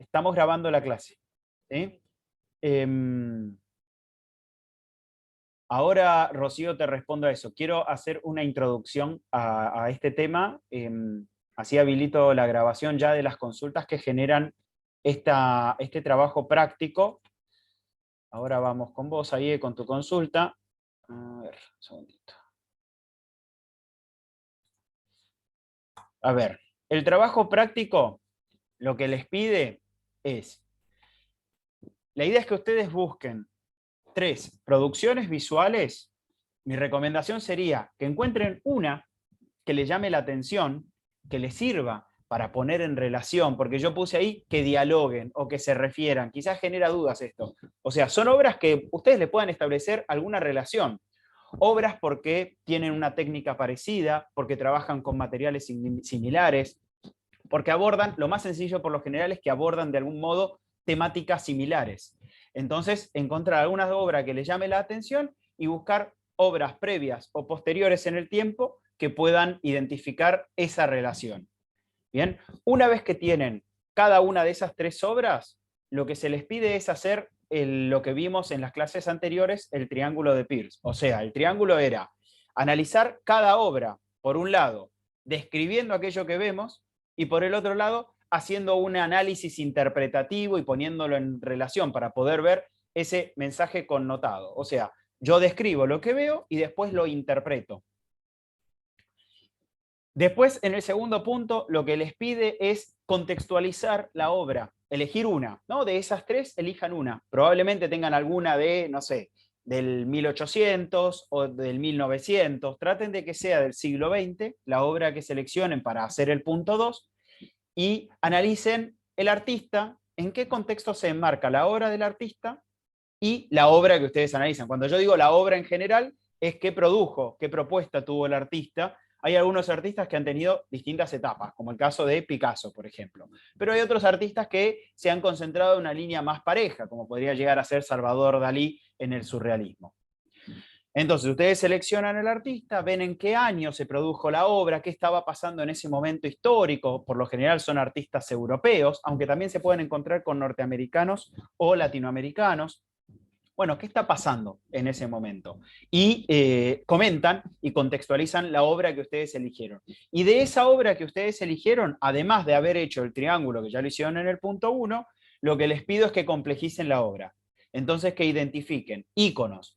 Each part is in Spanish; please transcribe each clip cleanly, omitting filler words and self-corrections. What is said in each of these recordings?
estamos grabando la clase. ¿Sí? Em, Ahora, Rocío, te respondo a eso. Quiero hacer una introducción a este tema. Así habilito la grabación ya de las consultas que generan este trabajo práctico. Ahora vamos con vos ahí, con tu consulta. A ver, un segundito. A ver, el trabajo práctico lo que les pide es, la idea es que ustedes busquen 3 producciones visuales. Mi recomendación sería que encuentren una que les llame la atención, que les sirva para poner en relación, porque yo puse ahí que dialoguen o que se refieran, quizás genera dudas esto. O sea, son obras que ustedes le puedan establecer alguna relación. Obras porque tienen una técnica parecida, porque trabajan con materiales similares, porque abordan, lo más sencillo por lo general es que abordan de algún modo temáticas similares. Entonces, encontrar alguna obra que les llame la atención y buscar obras previas o posteriores en el tiempo que puedan identificar esa relación. Bien, una vez que tienen cada una de esas 3 obras, lo que se les pide es hacer lo que vimos en las clases anteriores, el triángulo de Peirce. O sea, el triángulo era analizar cada obra, por un lado, describiendo aquello que vemos, y por el otro lado, haciendo un análisis interpretativo y poniéndolo en relación para poder ver ese mensaje connotado. O sea, yo describo lo que veo y después lo interpreto. Después, en el segundo punto, lo que les pide es contextualizar la obra, elegir una, ¿no? De esas 3, elijan una. Probablemente tengan alguna de, no sé, del 1800 o del 1900. Traten de que sea del siglo XX, la obra que seleccionen para hacer el punto 2, y analicen el artista, en qué contexto se enmarca la obra del artista y la obra que ustedes analizan. Cuando yo digo la obra en general, es qué produjo, qué propuesta tuvo el artista. Hay algunos artistas que han tenido distintas etapas, como el caso de Picasso, por ejemplo. Pero hay otros artistas que se han concentrado en una línea más pareja, como podría llegar a ser Salvador Dalí en el surrealismo. Entonces, ustedes seleccionan el artista, ven en qué año se produjo la obra, qué estaba pasando en ese momento histórico. Por lo general son artistas europeos, aunque también se pueden encontrar con norteamericanos o latinoamericanos. Bueno, ¿qué está pasando en ese momento? Y comentan y contextualizan la obra que ustedes eligieron. Y de esa obra que ustedes eligieron, además de haber hecho el triángulo, que ya lo hicieron en el punto 1, lo que les pido es que complejicen la obra. Entonces, que identifiquen íconos.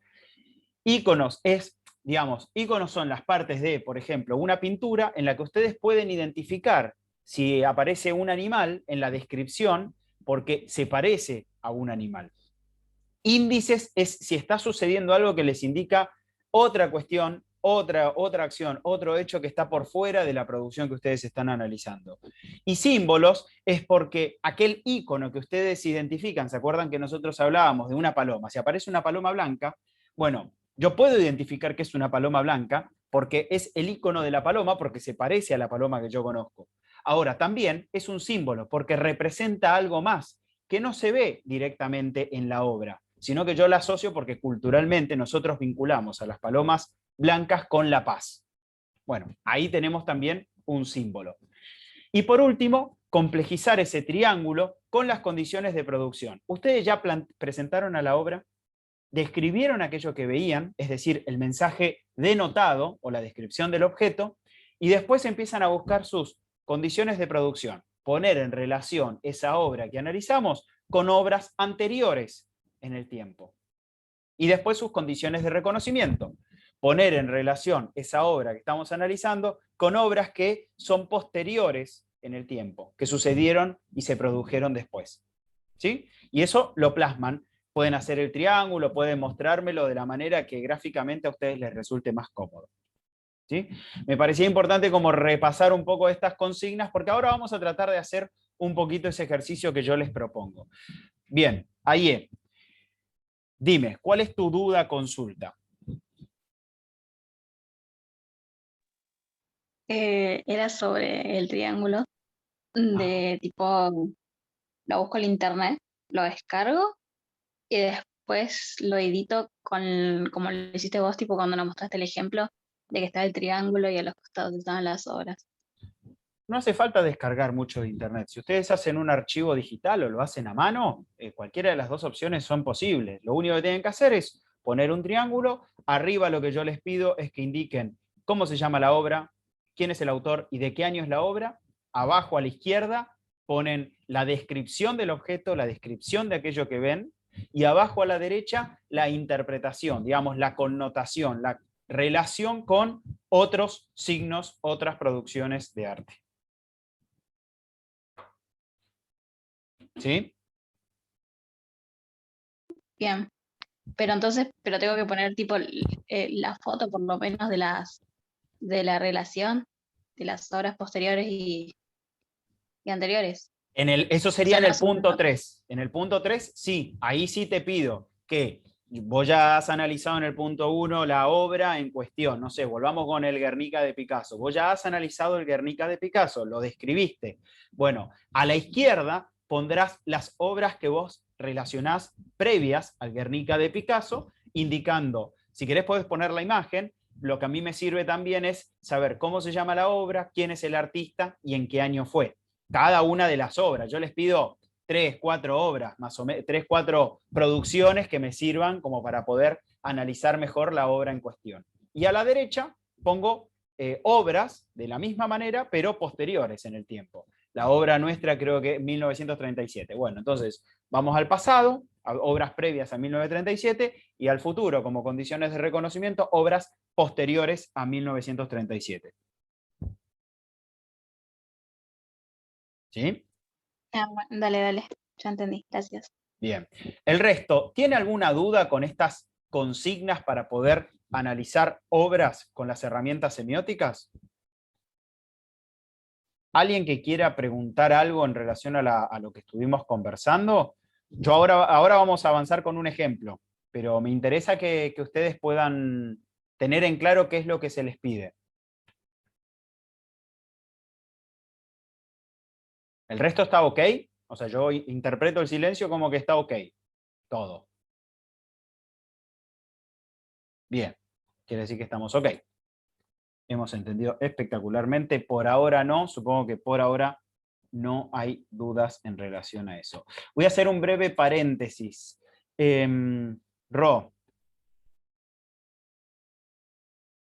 Íconos es, digamos, íconos son las partes de, por ejemplo, una pintura en la que ustedes pueden identificar si aparece un animal en la descripción porque se parece a un animal. Índices es si está sucediendo algo que les indica otra cuestión, otra acción, otro hecho que está por fuera de la producción que ustedes están analizando. Y símbolos es porque aquel icono que ustedes identifican, ¿se acuerdan que nosotros hablábamos de una paloma? Si aparece una paloma blanca, bueno, yo puedo identificar que es una paloma blanca porque es el icono de la paloma, porque se parece a la paloma que yo conozco. Ahora, también es un símbolo porque representa algo más que no se ve directamente en la obra, sino que yo la asocio porque culturalmente nosotros vinculamos a las palomas blancas con la paz. Bueno, ahí tenemos también un símbolo. Y por último, complejizar ese triángulo con las condiciones de producción. Ustedes ya presentaron a la obra, describieron aquello que veían, es decir, el mensaje denotado o la descripción del objeto, y después empiezan a buscar sus condiciones de producción, poner en relación esa obra que analizamos con obras anteriores en el tiempo. Y después sus condiciones de reconocimiento, poner en relación esa obra que estamos analizando con obras que son posteriores en el tiempo, que sucedieron y se produjeron después. ¿Sí? Y eso lo plasman. Pueden hacer el triángulo, pueden mostrármelo de la manera que gráficamente a ustedes les resulte más cómodo. ¿Sí? Me parecía importante como repasar un poco estas consignas, porque ahora vamos a tratar de hacer un poquito ese ejercicio que yo les propongo. Bien, ahí. Dime, ¿cuál es tu duda, consulta? Era sobre el triángulo Ajá. de tipo, lo busco en internet, lo descargo y después lo edito como lo hiciste vos, tipo cuando nos mostraste el ejemplo de que está el triángulo y a los costados estaban las obras. no hace falta descargar mucho de internet. Si ustedes hacen un archivo digital o lo hacen a mano, cualquiera de las dos opciones son posibles. Lo único que tienen que hacer es poner un triángulo. Arriba lo que yo les pido es que indiquen cómo se llama la obra, quién es el autor y de qué año es la obra. Abajo a la izquierda ponen la descripción del objeto, la descripción de aquello que ven, y abajo a la derecha la interpretación, digamos, la connotación, la relación con otros signos, otras producciones de arte. ¿Sí? Bien. Pero entonces, pero tengo que poner tipo la foto por lo menos de la relación de las obras posteriores y anteriores. Eso O sería sea, en no el solo punto 3. En el punto 3, sí, ahí sí te pido que vos ya has analizado en el punto 1 la obra en cuestión. No sé, volvamos con el Guernica de Picasso. Vos ya has analizado el Guernica de Picasso, lo describiste. Bueno, a la izquierda pondrás las obras que vos relacionás previas al Guernica de Picasso, indicando, si querés podés poner la imagen. Lo que a mí me sirve también es saber cómo se llama la obra, quién es el artista y en qué año fue cada una de las obras. Yo les pido 3, 4 obras, más o menos, 3, 4 producciones que me sirvan como para poder analizar mejor la obra en cuestión. Y a la derecha pongo obras de la misma manera, pero posteriores en el tiempo. La obra nuestra creo que 1937. Bueno, entonces vamos al pasado, a obras previas a 1937, y al futuro, como condiciones de reconocimiento, obras posteriores a 1937. ¿Sí? Ah, bueno, dale, dale. Ya entendí. Gracias. Bien. El resto, ¿tiene alguna duda con estas consignas para poder analizar obras con las herramientas semióticas? ¿Alguien que quiera preguntar algo en relación a lo que estuvimos conversando? Yo ahora vamos a avanzar con un ejemplo, pero me interesa que ustedes puedan tener en claro qué es lo que se les pide. ¿El resto está ok? O sea, yo interpreto el silencio como que está ok. Todo. Bien. Quiere decir que estamos ok. Hemos entendido espectacularmente. Por ahora no, supongo que por ahora no hay dudas en relación a eso. Voy a hacer un breve paréntesis. Ro,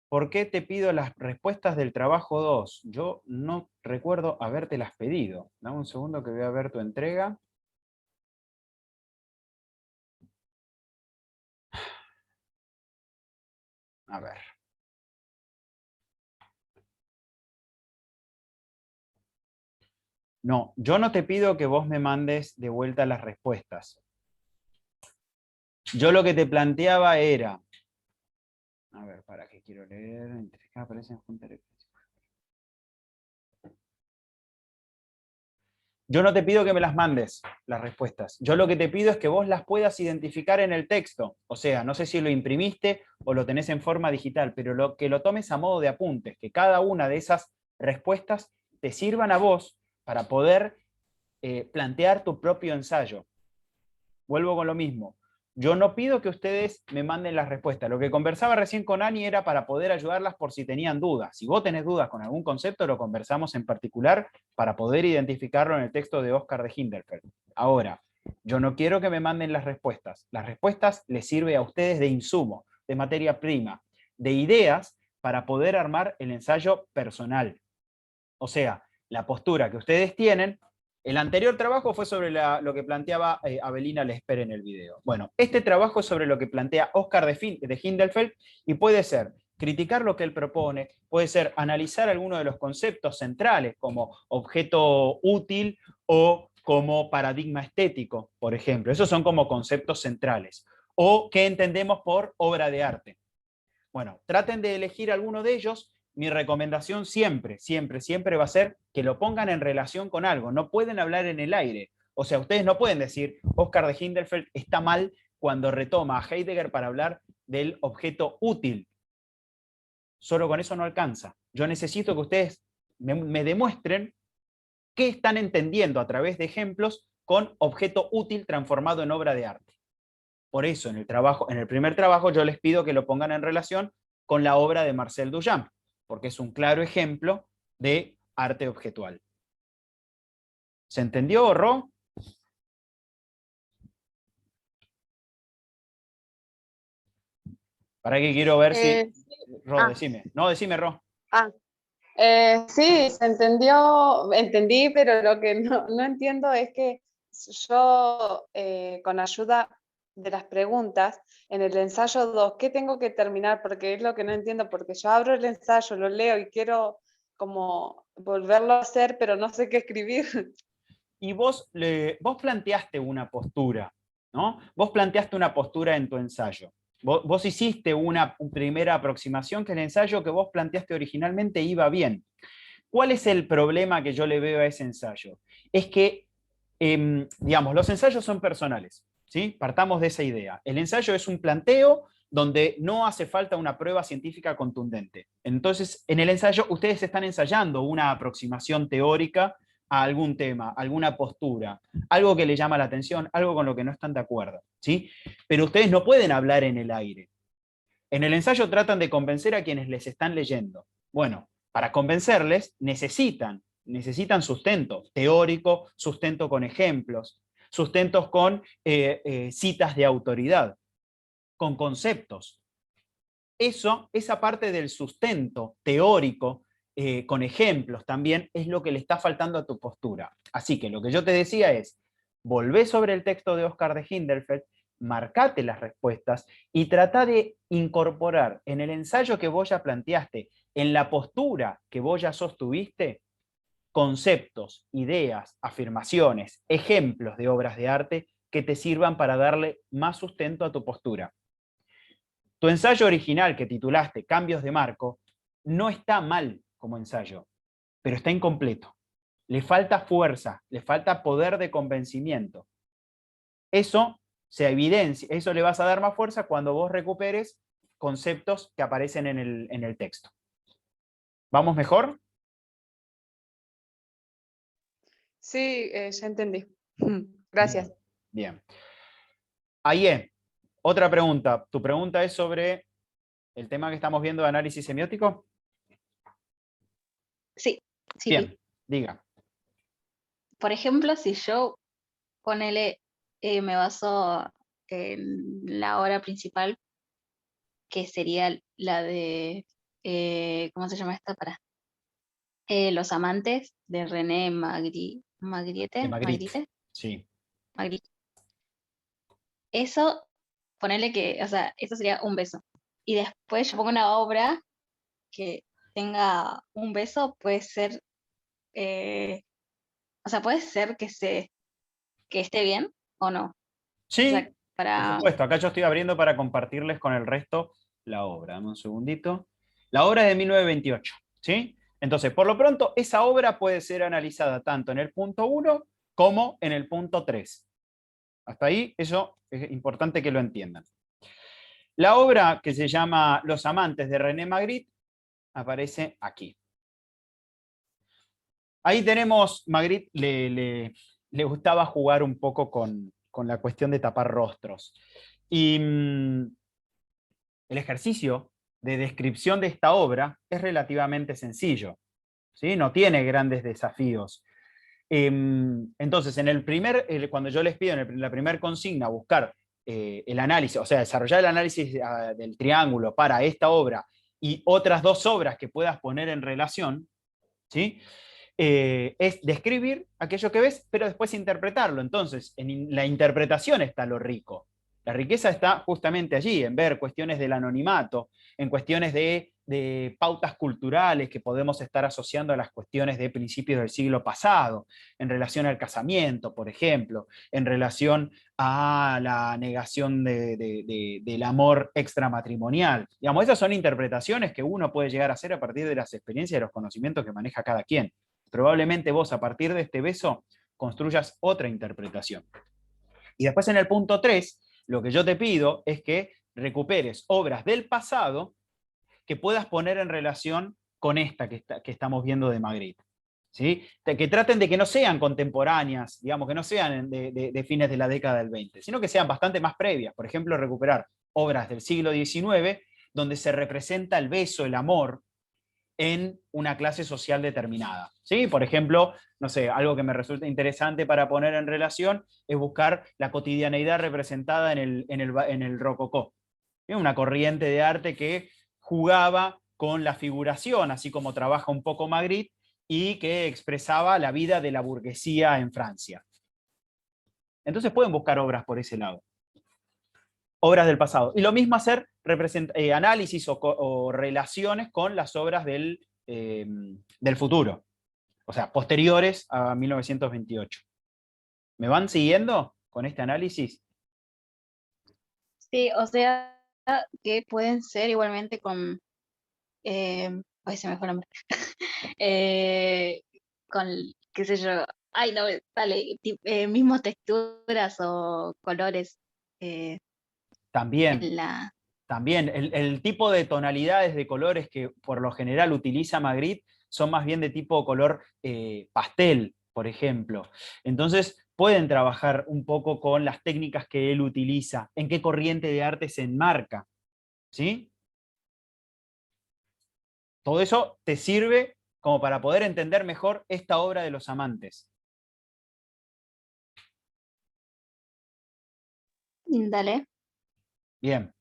¿por qué te pido las respuestas del trabajo 2? Yo no recuerdo habértelas pedido. Dame un segundo que voy a ver tu entrega. A ver. No, yo no te pido que vos me mandes de vuelta las respuestas. Yo lo que te planteaba era... A ver, ¿para qué quiero leer? Entre acá aparecen juntas. Yo no te pido que me las mandes, las respuestas. Yo lo que te pido es que vos las puedas identificar en el texto. O sea, no sé si lo imprimiste o lo tenés en forma digital, pero que lo tomes a modo de apuntes, que cada una de esas respuestas te sirvan a vos para poder plantear tu propio ensayo. Vuelvo con lo mismo. Yo no pido que ustedes me manden las respuestas. Lo que conversaba recién con Ani era para poder ayudarlas por si tenían dudas. Si vos tenés dudas con algún concepto, lo conversamos en particular para poder identificarlo en el texto de Oscar de Hinderfeld. Ahora, yo no quiero que me manden las respuestas. Las respuestas les sirven a ustedes de insumo, de materia prima, de ideas para poder armar el ensayo personal. O sea, la postura que ustedes tienen. El anterior trabajo fue sobre lo que planteaba Avelina Lesper en el video. Bueno, este trabajo es sobre lo que plantea Oscar de Hindelfeld y puede ser criticar lo que él propone, puede ser analizar algunos de los conceptos centrales como objeto útil o como paradigma estético, por ejemplo. Esos son como conceptos centrales. O qué entendemos por obra de arte. Bueno, traten de elegir alguno de ellos. Mi recomendación siempre, siempre, siempre va a ser que lo pongan en relación con algo. No pueden hablar en el aire. O sea, ustedes no pueden decir, Oscar de Hindelfeld está mal cuando retoma a Heidegger para hablar del objeto útil. Solo con eso no alcanza. Yo necesito que ustedes me demuestren qué están entendiendo a través de ejemplos con objeto útil transformado en obra de arte. Por eso, en el primer trabajo, yo les pido que lo pongan en relación con la obra de Marcel Duchamp, porque es un claro ejemplo de arte objetual. ¿Se entendió, Ro? Para que quiero ver si... Sí. Ro, decime. No, decime, Ro. Sí, se entendió, entendí, pero lo que no entiendo es que yo, con ayuda de las preguntas, en el ensayo 2, ¿qué tengo que terminar? Porque es lo que no entiendo, porque yo abro el ensayo, lo leo y quiero como volverlo a hacer, pero no sé qué escribir. Y vos planteaste una postura, ¿no? Vos planteaste una postura en tu ensayo. Vos hiciste una primera aproximación que el ensayo que vos planteaste originalmente iba bien. ¿Cuál es el problema que yo le veo a ese ensayo? Es que, digamos, los ensayos son personales, ¿sí? Partamos de esa idea. El ensayo es un planteo donde no hace falta una prueba científica contundente. Entonces, en el ensayo ustedes están ensayando una aproximación teórica a algún tema, alguna postura, algo que le llama la atención, algo con lo que no están de acuerdo, ¿sí? Pero ustedes no pueden hablar en el aire. En el ensayo tratan de convencer a quienes les están leyendo. Bueno, para convencerles necesitan sustento teórico, sustento con ejemplos, sustentos con citas de autoridad, con conceptos. Esa parte del sustento teórico, con ejemplos también, es lo que le está faltando a tu postura. Así que lo que yo te decía es, volvé sobre el texto de Oscar de Hindelfeld, marcate las respuestas y trata de incorporar en el ensayo que vos ya planteaste, en la postura que vos ya sostuviste, conceptos, ideas, afirmaciones, ejemplos de obras de arte que te sirvan para darle más sustento a tu postura. Tu ensayo original que titulaste Cambios de marco no está mal como ensayo, pero está incompleto. Le falta fuerza, le falta poder de convencimiento. Eso se evidencia, eso le vas a dar más fuerza cuando vos recuperes conceptos que aparecen en el texto. ¿Vamos mejor? Sí, ya entendí. Gracias. Bien. Aye, otra pregunta. Tu pregunta es sobre el tema que estamos viendo de análisis semiótico. Sí, sí, Bien, sí. diga. Por ejemplo, si yo ponele, me baso en la obra principal, que sería la de, ¿cómo se llama esta? Los amantes de René De Magritte. Magritte. Sí. Magritte. Eso, ponele que, o sea, eso sería un beso. Y después yo pongo una obra que tenga un beso, puede ser, eh, o sea, puede ser que esté bien o no. O sea, Sí, por para, supuesto. Acá yo estoy abriendo para compartirles con el resto la obra. Dame un segundito. La obra es de 1928, ¿sí? Entonces, por lo pronto, esa obra puede ser analizada tanto en el punto 1 como en el punto 3. Hasta ahí, eso es importante que lo entiendan. La obra que se llama Los amantes de René Magritte aparece aquí. Ahí tenemos, Magritte le gustaba jugar un poco con la cuestión de tapar rostros. Y el ejercicio de descripción de esta obra es relativamente sencillo, ¿sí? No tiene grandes desafíos. Entonces, cuando yo les pido en la primera consigna buscar el análisis, o sea, desarrollar el análisis del triángulo para esta obra y otras dos obras que puedas poner en relación, ¿sí? Es describir aquello que ves, pero después interpretarlo. Entonces, en la interpretación está lo rico. La riqueza está justamente allí, en ver cuestiones del anonimato, en cuestiones de pautas culturales que podemos estar asociando a las cuestiones de principios del siglo pasado, en relación al casamiento, por ejemplo, en relación a la negación del amor extramatrimonial. Digamos, esas son interpretaciones que uno puede llegar a hacer a partir de las experiencias y los conocimientos que maneja cada quien. Probablemente vos a partir de este beso construyas otra interpretación. Y después en el punto 3, lo que yo te pido es que recuperes obras del pasado que puedas poner en relación con esta que estamos viendo de Magritte. ¿Sí? Que traten de que no sean contemporáneas, digamos, que no sean de fines de la década del 20, sino que sean bastante más previas. Por ejemplo, recuperar obras del siglo XIX donde se representa el beso, el amor, en una clase social determinada. ¿Sí? Por ejemplo, no sé, algo que me resulta interesante para poner en relación es buscar la cotidianeidad representada en el rococó. Es una corriente de arte que jugaba con la figuración, así como trabaja un poco Magritte, y que expresaba la vida de la burguesía en Francia. Entonces pueden buscar obras por ese lado. Obras del pasado. Y lo mismo hacer análisis o relaciones con las obras del futuro, o sea, posteriores a 1928. ¿Me van siguiendo con este análisis? Sí, o sea, que pueden ser igualmente con, ay, se me fue el nombre, Eh, con, qué sé yo, ay, no, vale, mismos texturas o colores También, en la... también. El tipo de tonalidades de colores que por lo general utiliza Magritte son más bien de tipo color pastel, por ejemplo. Entonces, pueden trabajar un poco con las técnicas que él utiliza, en qué corriente de arte se enmarca. ¿Sí? Todo eso te sirve como para poder entender mejor esta obra de los amantes. Dale. Bien.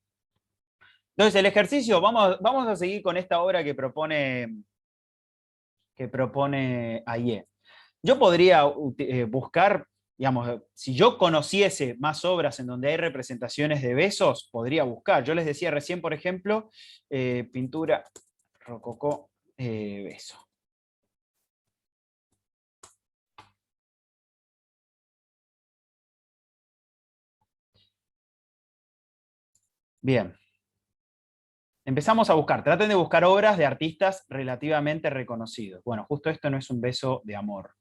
Entonces, el ejercicio, vamos a seguir con esta obra que propone Ayer. Yo podría buscar, digamos, si yo conociese más obras en donde hay representaciones de besos, podría buscar. Yo les decía recién, por ejemplo, pintura rococó beso. Bien. Empezamos a buscar, traten de buscar obras de artistas relativamente reconocidos. Bueno, justo esto no es un beso de amor.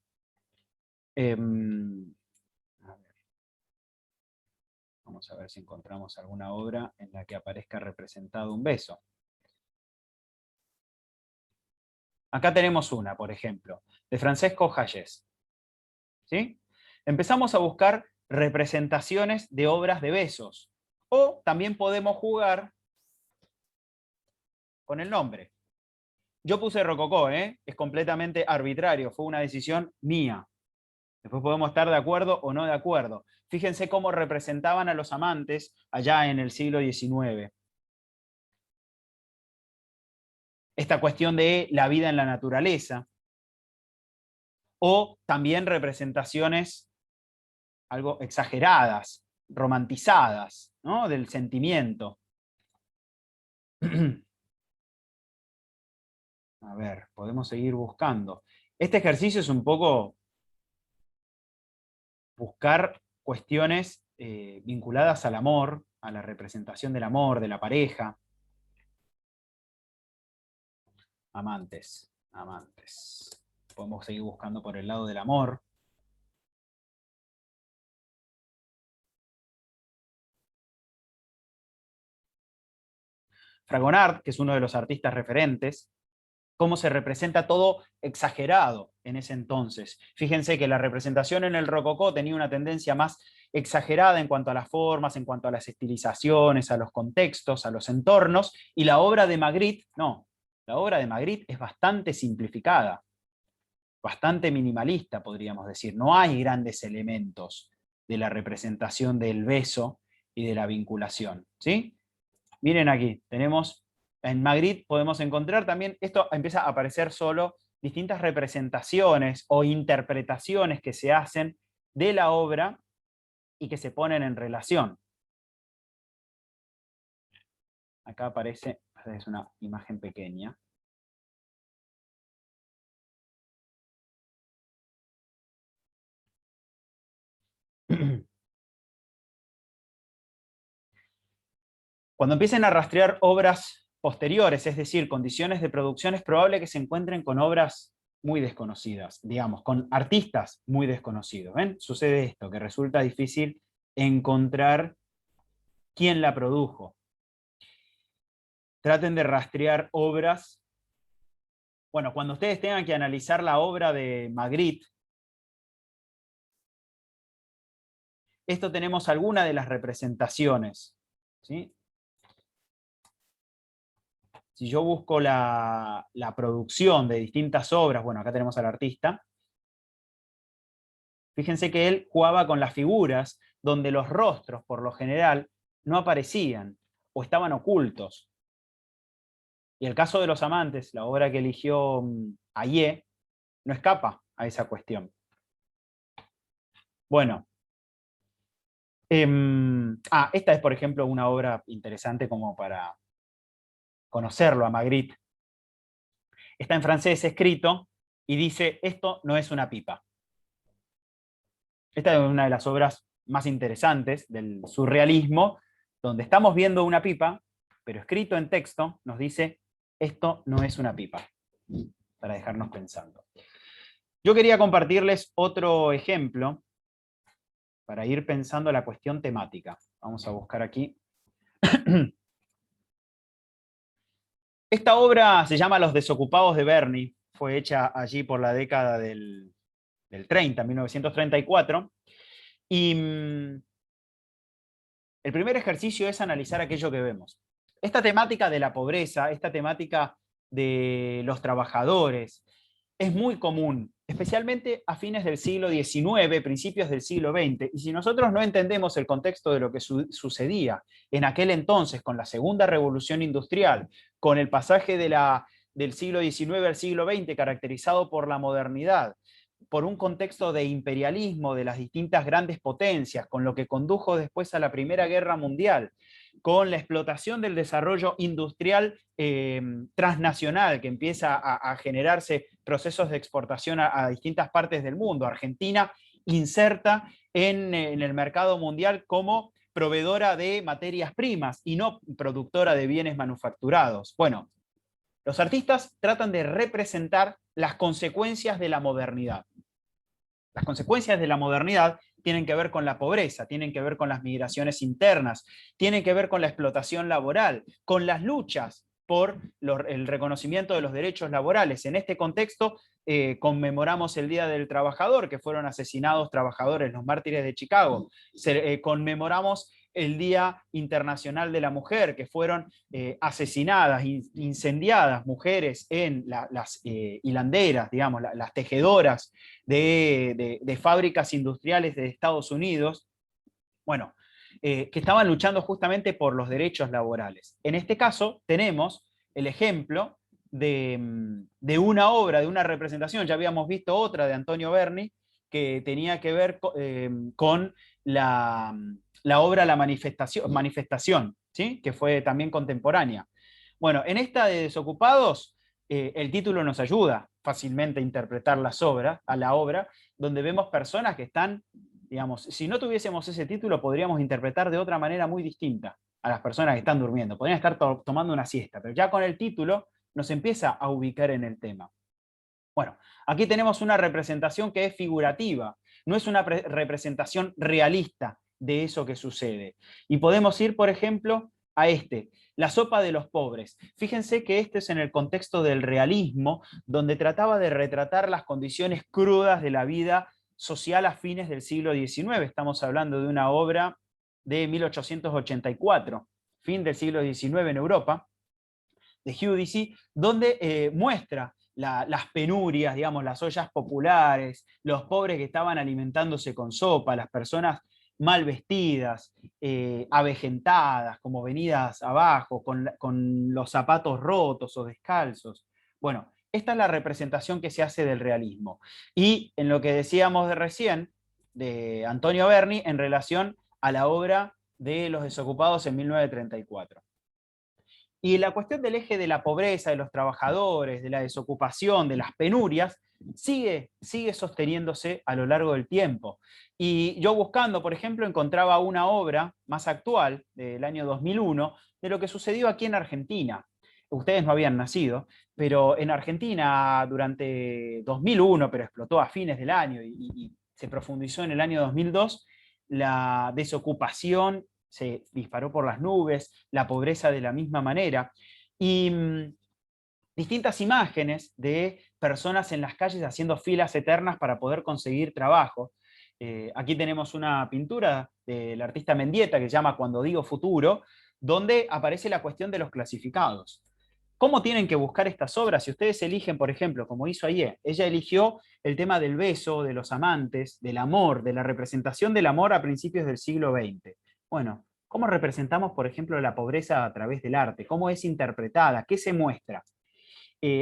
A ver. Vamos a ver si encontramos alguna obra en la que aparezca representado un beso. Acá tenemos una, por ejemplo, de Francesco Hayez. ¿Sí? Empezamos a buscar representaciones de obras de besos. O también podemos jugar con el nombre. Yo puse rococó, es completamente arbitrario, fue una decisión mía. Después podemos estar de acuerdo o no de acuerdo. Fíjense cómo representaban a los amantes allá en el siglo XIX. Esta cuestión de la vida en la naturaleza. O también representaciones algo exageradas, romantizadas, ¿no? Del sentimiento. A ver, podemos seguir buscando. Este ejercicio es un poco buscar cuestiones vinculadas al amor, a la representación del amor, de la pareja. Amantes, amantes. Podemos seguir buscando por el lado del amor. Fragonard, que es uno de los artistas referentes, cómo se representa todo exagerado en ese entonces. Fíjense que la representación en el rococó tenía una tendencia más exagerada en cuanto a las formas, en cuanto a las estilizaciones, a los contextos, a los entornos, y la obra de Magritte, no, la obra de Magritte es bastante simplificada, bastante minimalista, podríamos decir. No hay grandes elementos de la representación del beso y de la vinculación, ¿sí? Miren aquí, tenemos, en Magritte podemos encontrar también, esto empieza a aparecer solo, distintas representaciones o interpretaciones que se hacen de la obra y que se ponen en relación. Acá aparece, es una imagen pequeña. Cuando empiecen a rastrear obras posteriores, es decir, condiciones de producción, es probable que se encuentren con obras muy desconocidas, digamos, con artistas muy desconocidos. ¿Ven? Sucede esto, que resulta difícil encontrar quién la produjo. Traten de rastrear obras. Bueno, cuando ustedes tengan que analizar la obra de Magritte, esto tenemos alguna de las representaciones, ¿sí? si yo busco la producción de distintas obras, bueno, acá tenemos al artista, fíjense que él jugaba con las figuras donde los rostros, por lo general, no aparecían o estaban ocultos. Y el caso de Los Amantes, la obra que eligió Ayer, no escapa a esa cuestión. Bueno, esta es, por ejemplo, una obra interesante como para conocerlo a Magritte. Está en francés escrito y dice, esto no es una pipa. Esta es una de las obras más interesantes del surrealismo, donde estamos viendo una pipa, pero escrito en texto nos dice, esto no es una pipa, para dejarnos pensando. Yo quería compartirles otro ejemplo para ir pensando la cuestión temática. Vamos a buscar aquí. Esta obra se llama Los Desocupados de Berny, fue hecha allí por la década del 30, 1934, y el primer ejercicio es analizar aquello que vemos. Esta temática de la pobreza, esta temática de los trabajadores, es muy común, especialmente a fines del siglo XIX, principios del siglo XX, y si nosotros no entendemos el contexto de lo que sucedía en aquel entonces con la segunda revolución industrial, con el pasaje del siglo XIX al siglo XX caracterizado por la modernidad, por un contexto de imperialismo de las distintas grandes potencias, con lo que condujo después a la Primera Guerra Mundial, con la explotación del desarrollo industrial transnacional, que empieza a generarse procesos de exportación a distintas partes del mundo. Argentina inserta en el mercado mundial como proveedora de materias primas y no productora de bienes manufacturados. Bueno, los artistas tratan de representar las consecuencias de la modernidad. Las consecuencias de la modernidad tienen que ver con la pobreza, tienen que ver con las migraciones internas, tienen que ver con la explotación laboral, con las luchas por el reconocimiento de los derechos laborales. En este contexto, conmemoramos el Día del Trabajador, que fueron asesinados trabajadores, los mártires de Chicago. Conmemoramos el Día Internacional de la Mujer, que fueron asesinadas, incendiadas mujeres en las hilanderas, digamos, las tejedoras de fábricas industriales de Estados Unidos. Bueno, que estaban luchando justamente por los derechos laborales. En este caso tenemos el ejemplo de una obra, de una representación, ya habíamos visto otra de Antonio Berni, que tenía que ver con la obra La Manifestación, ¿sí? Que fue también contemporánea. Bueno, en esta de Desocupados, el título nos ayuda fácilmente a interpretar la obra, donde vemos personas que están, digamos, si no tuviésemos ese título, podríamos interpretar de otra manera muy distinta a las personas que están durmiendo. Podrían estar tomando una siesta, pero ya con el título nos empieza a ubicar en el tema. Bueno, aquí tenemos una representación que es figurativa, no es una representación realista de eso que sucede. Y podemos ir, por ejemplo, a La sopa de los pobres. Fíjense que este es en el contexto del realismo, donde trataba de retratar las condiciones crudas de la vida social a fines del siglo XIX. Estamos hablando de una obra de 1884, fin del siglo XIX en Europa, de Giudici, donde muestra las penurias, digamos, las ollas populares, los pobres que estaban alimentándose con sopa, las personas mal vestidas, avejentadas, como venidas abajo, con los zapatos rotos o descalzos. Bueno, esta es la representación que se hace del realismo. Y en lo que decíamos de recién, de Antonio Berni, en relación a la obra de Los Desocupados en 1934. Y la cuestión del eje de la pobreza, de los trabajadores, de la desocupación, de las penurias, sigue sosteniéndose a lo largo del tiempo. Y yo buscando, por ejemplo, encontraba una obra más actual, del año 2001, de lo que sucedió aquí en Argentina. Ustedes no habían nacido, pero en Argentina durante 2001, pero explotó a fines del año y se profundizó en el año 2002, la desocupación se disparó por las nubes, la pobreza de la misma manera, y distintas imágenes de personas en las calles haciendo filas eternas para poder conseguir trabajo. Aquí tenemos una pintura del artista Mendieta que se llama Cuando digo futuro, donde aparece la cuestión de los clasificados. ¿Cómo tienen que buscar estas obras? Si ustedes eligen, por ejemplo, como hizo ayer, ella eligió el tema del beso, de los amantes, del amor, de la representación del amor a principios del siglo XX. Bueno, ¿cómo representamos, por ejemplo, la pobreza a través del arte? ¿Cómo es interpretada? ¿Qué se muestra?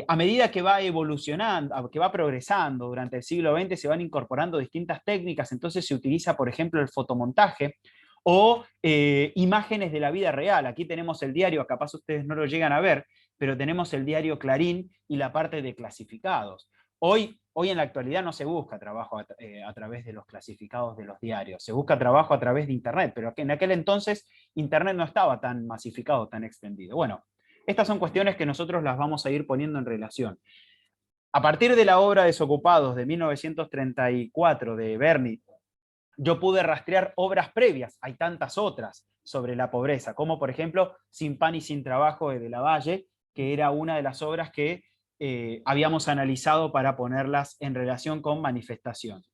A medida que va evolucionando, que va progresando durante el siglo XX, se van incorporando distintas técnicas, entonces se utiliza, por ejemplo, el fotomontaje o imágenes de la vida real. Aquí tenemos el diario, capaz ustedes no lo llegan a ver, pero tenemos el diario Clarín y la parte de clasificados. Hoy en la actualidad no se busca trabajo a través de los clasificados de los diarios, se busca trabajo a través de Internet, pero en aquel entonces Internet no estaba tan masificado, tan extendido. Bueno, estas son cuestiones que nosotros las vamos a ir poniendo en relación. A partir de la obra Desocupados de 1934 de Berni, yo pude rastrear obras previas, hay tantas otras sobre la pobreza, como por ejemplo Sin pan y sin trabajo de la Valle, que era una de las obras que habíamos analizado para ponerlas en relación con Manifestación.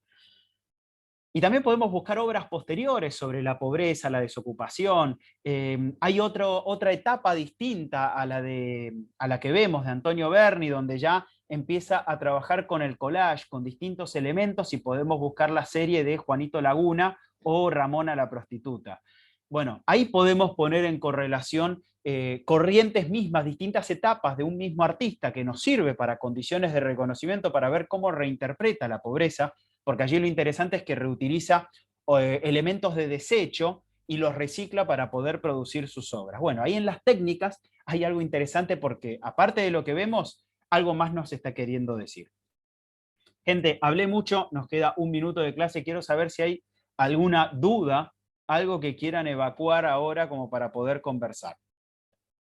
Y también podemos buscar obras posteriores sobre la pobreza, la desocupación. Hay otra etapa distinta a la que vemos de Antonio Berni, donde ya empieza a trabajar con el collage, con distintos elementos, y podemos buscar la serie de Juanito Laguna o Ramona la prostituta. Bueno, ahí podemos poner en correlación corrientes mismas, distintas etapas de un mismo artista que nos sirve para condiciones de reconocimiento, para ver cómo reinterpreta la pobreza, porque allí lo interesante es que reutiliza elementos de desecho y los recicla para poder producir sus obras. Bueno, ahí en las técnicas hay algo interesante porque, aparte de lo que vemos, algo más nos está queriendo decir. Gente, hablé mucho, nos queda un minuto de clase, quiero saber si hay alguna duda, algo que quieran evacuar ahora como para poder conversar.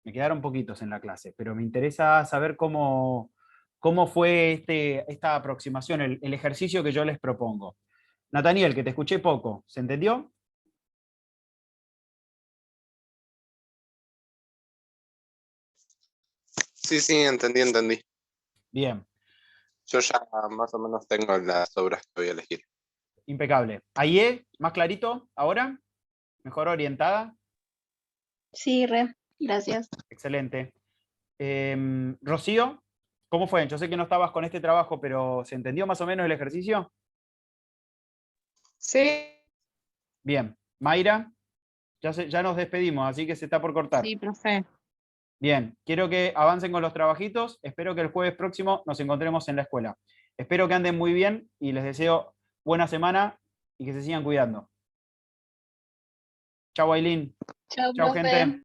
Me quedaron poquitos en la clase, pero me interesa saber cómo fue esta aproximación, el ejercicio que yo les propongo. Nathaniel, que te escuché poco, ¿se entendió? Sí, sí, entendí. Bien, Yo ya más o menos tengo las obras que voy a elegir. impecable. Aie, más clarito, ahora, mejor orientada, Sí, re, gracias. excelente. Rocío, ¿cómo fue? Yo sé que no estabas con este trabajo, pero ¿se entendió más o menos el ejercicio? Sí, Bien. Mayra, ya nos despedimos, así que se está por cortar. Sí, profe. Bien, quiero que avancen con los trabajitos. Espero que el jueves próximo nos encontremos en la escuela. Espero que anden muy bien y les deseo buena semana y que se sigan cuidando. Chau, Ailín. Chao, Chau, profe. gente.